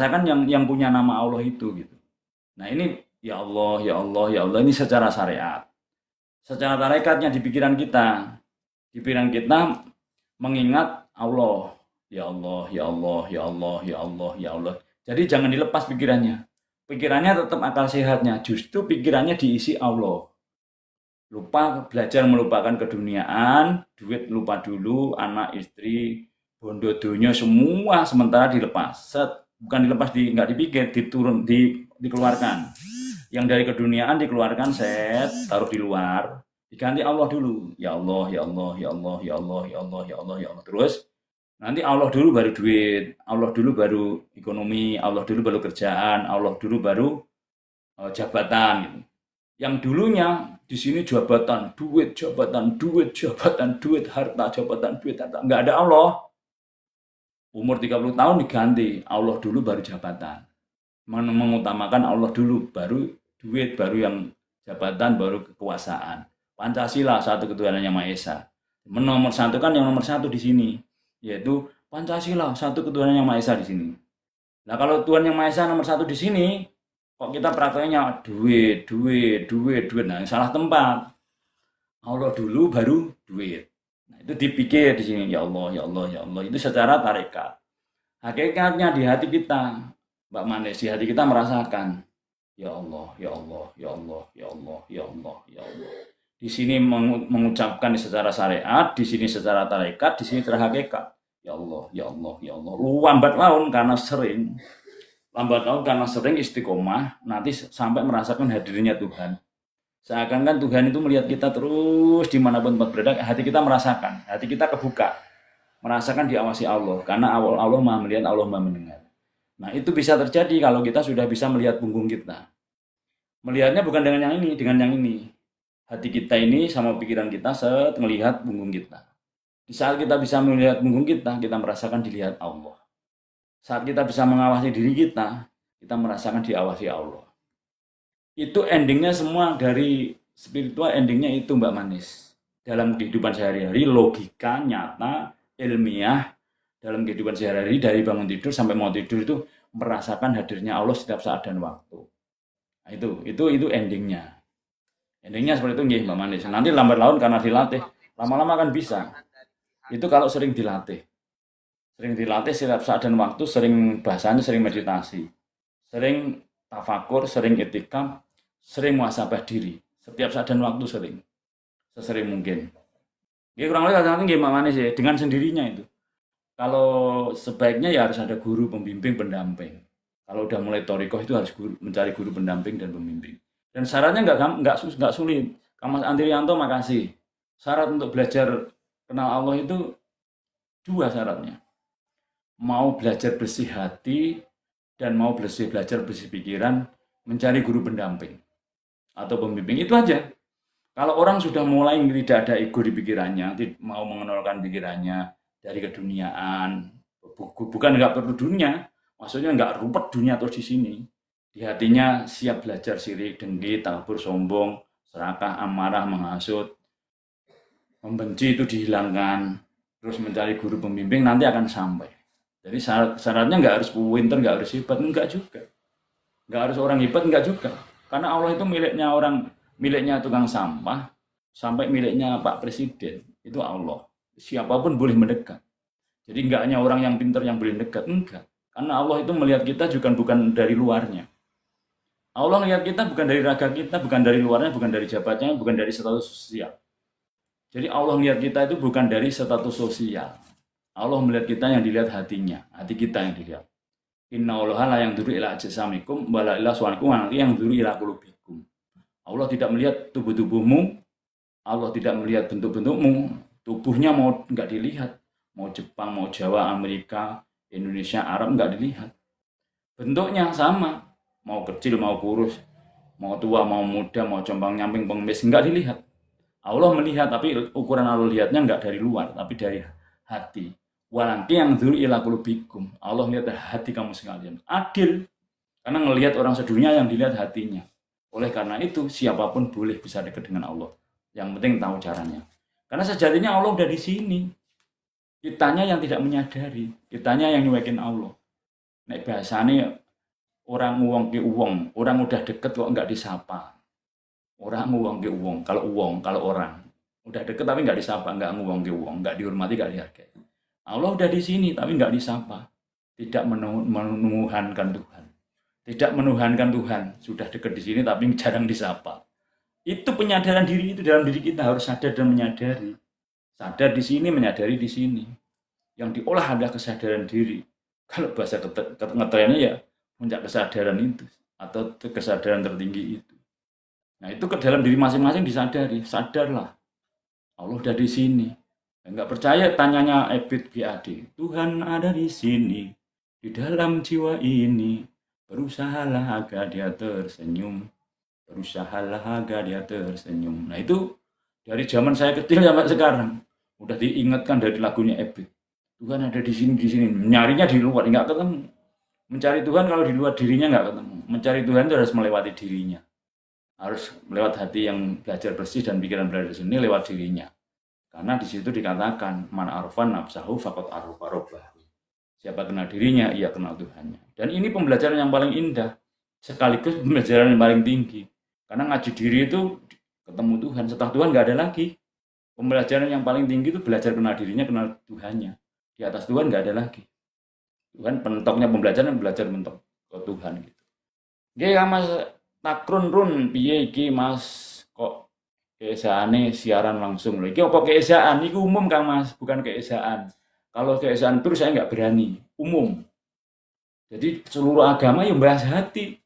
kan yang punya nama Allah itu gitu. Nah ini ya Allah, ya Allah, ya Allah ini secara syariat. Secara tarekatnya di pikiran kita, mengingat Allah, ya Allah, ya Allah, ya Allah, ya Allah, ya Allah. Jadi jangan dilepas pikirannya. Pikirannya tetap akal sehatnya, justru pikirannya diisi Allah. Lupa belajar melupakan keduniaan, duit lupa dulu, anak istri, bondo dunia semua sementara dilepas. Bukan dilepas nggak dipikir, dikeluarkan. Yang dari keduniaan dikeluarkan taruh di luar, diganti Allah dulu. Ya Allah, ya Allah, ya Allah, ya Allah, ya Allah, ya Allah, ya Allah. Terus nanti Allah dulu baru duit, Allah dulu baru ekonomi, Allah dulu baru kerjaan, Allah dulu baru jabatan gitu. Yang dulunya di sini jabatan, duit, jabatan, duit, jabatan, duit, harta, jabatan, duit, harta. Nggak ada Allah. Umur 30 tahun diganti, Allah dulu baru jabatan. Mengutamakan Allah dulu, baru duit, baru yang jabatan, baru kekuasaan. Pancasila, satu ketuhanan yang Maha Esa. Nomor satu kan yang nomor satu di sini, yaitu Pancasila, satu ketuhanan yang Maha Esa di sini. Nah kalau Tuhan yang Maha Esa nomor satu di sini, kok kita prakteknya duit, duit, duit, duit. Nah salah tempat. Allah dulu baru duit. Nah itu dipikir di sini, ya Allah, ya Allah, ya Allah. Itu secara tarekat. Hakikatnya di hati kita, Mbak Manis, di hati kita merasakan, ya Allah, ya Allah, ya Allah, ya Allah, ya Allah, ya Allah. Di sini mengucapkan secara syariat, di sini secara tarekat, di sini secara hakikat. Ya Allah, ya Allah, ya Allah. Lambat laun karena sering istiqomah, nanti sampai merasakan hadirnya Tuhan. Seakan-akan Tuhan itu melihat kita terus dimanapun tempat berada, hati kita merasakan, hati kita kebuka, merasakan diawasi Allah, karena Allah Maha melihat, Allah Maha mendengar. Nah itu bisa terjadi kalau kita sudah bisa melihat punggung kita. Melihatnya bukan dengan yang ini, dengan yang ini. Hati kita ini sama pikiran kita melihat punggung kita. Di saat kita bisa melihat punggung kita merasakan dilihat Allah. Saat kita bisa mengawasi diri kita merasakan diawasi Allah. Itu endingnya semua dari spiritual, endingnya itu Mbak Manis. Dalam kehidupan sehari-hari, logika, nyata, ilmiah, dalam kehidupan sehari-hari dari bangun tidur sampai mau tidur itu merasakan hadirnya Allah setiap saat dan waktu. Nah, itu endingnya. Endingnya seperti itu nggih Mbak Manis. Nanti lambat laun karena dilatih, lama-lama kan bisa. Itu kalau sering dilatih. Sering dilatih setiap saat dan waktu, sering bahasanya, sering meditasi. Sering tafakur, sering itikam, sering muhasabah diri. Setiap saat dan waktu sering. Sesering mungkin. Ya kurang lebih nanti Mbak Manis ya, dengan sendirinya itu. Kalau sebaiknya ya harus ada guru, pembimbing, pendamping. Kalau udah mulai torikoh itu harus mencari guru pendamping dan pembimbing. Dan syaratnya nggak sulit. Mas Andrianto makasih. Syarat untuk belajar kenal Allah itu 2 syaratnya. Mau belajar bersih hati dan mau belajar bersih pikiran, mencari guru pendamping atau pembimbing, itu aja. Kalau orang sudah mulai tidak ada ego di pikirannya, mau mengenalkan pikirannya dari keduniaan, bukan nggak perlu dunia, maksudnya nggak rupet dunia terus di sini. Di hatinya siap belajar sirik, dengki, takabur, sombong, serakah, amarah, menghasut, membenci itu dihilangkan, terus mencari guru pembimbing, nanti akan sampai. Jadi syaratnya nggak harus pinter, nggak harus hebat, enggak juga. Nggak harus orang hebat, enggak juga. Karena Allah itu miliknya tukang sampah, sampai miliknya Pak Presiden, itu Allah. Siapapun boleh mendekat. Jadi enggak hanya orang yang pintar yang boleh mendekat, enggak. Karena Allah itu melihat kita juga bukan dari luarnya. Allah melihat kita bukan dari raga kita, bukan dari luarnya, bukan dari jabatannya, bukan dari status sosial. Jadi Allah melihat kita itu bukan dari status sosial. Allah melihat kita yang dilihat hatinya, hati kita yang dilihat. Inna Allah la yang duru ila ajsamikum wala ila suwanikum yang duru ila qulubikum. Allah tidak melihat tubuh-tubuhmu, Allah tidak melihat bentuk-bentukmu, tubuhnya mau enggak dilihat, mau Jepang, mau Jawa, Amerika, Indonesia, Arab enggak dilihat. Bentuknya sama, mau kecil, mau kurus, mau tua, mau muda, mau compang-nyamping, pengemis, enggak dilihat. Allah melihat, tapi ukuran Allah lihatnya enggak dari luar, tapi dari hati. Walanti yang dulu ila qulubikum. Allah lihat hati kamu sekalian. Adil. Karena ngelihat orang sedunia yang dilihat hatinya. Oleh karena itu, siapapun boleh bisa dekat dengan Allah. Yang penting tahu caranya. Karena sejatinya Allah udah di sini. Kitanya yang tidak menyadari. Kitanya yang nyuekin Allah. Nek bahasane orang nguwongke uwong, orang udah deket kok nggak disapa. Orang nguwongke uwong, kalau orang udah deket tapi nggak disapa, nggak nguwongke uwong, nggak dihormati, nggak dihargai. Allah udah di sini tapi nggak disapa, tidak menuhankan Tuhan, tidak menuhankan Tuhan, sudah dekat di sini tapi jarang disapa. Itu penyadaran diri, itu dalam diri kita harus sadar dan menyadari. Sadar di sini, menyadari di sini. Yang diolah adalah kesadaran diri. Kalau bahasa ngetrennya ya puncak kesadaran itu atau kesadaran tertinggi itu. Nah itu ke dalam diri masing-masing disadari, sadarlah. Allah udah di sini. Enggak percaya tanyanya Ebit GAD. Tuhan ada di sini, di dalam jiwa ini. Berusahalah agar dia tersenyum. Berusahalah agar dia tersenyum. Nah itu dari zaman saya kecil sampai sekarang. Udah diingatkan dari lagunya Ebit. Tuhan ada di sini, di sini. Nyarinya di luar, enggak ketemu. Mencari Tuhan kalau di luar dirinya enggak ketemu. Mencari Tuhan itu harus melewati dirinya. Harus lewat hati yang belajar bersih dan pikiran belajar seni lewat dirinya. Karena di situ dikatakan man arfan nafsahu faqad arfa rabbahu. Siapa kenal dirinya, ia kenal Tuhannya. Dan ini pembelajaran yang paling indah, sekaligus pembelajaran yang paling tinggi. Karena ngaji diri itu ketemu Tuhan, setelah Tuhan nggak ada lagi. Pembelajaran yang paling tinggi itu belajar kenal dirinya, kenal Tuhannya. Di atas Tuhan nggak ada lagi. Tuhan pentoknya pembelajaran, belajar mentok ke Tuhan gitu. Oke, Mas Takrun run piye iki Mas kok keesaane siaran langsung lho. Iki apa keesaan? Iki umum Kang Mas, bukan keesaan. Kalau keesaan itu saya nggak berani, umum. Jadi seluruh agama yang bahas hati.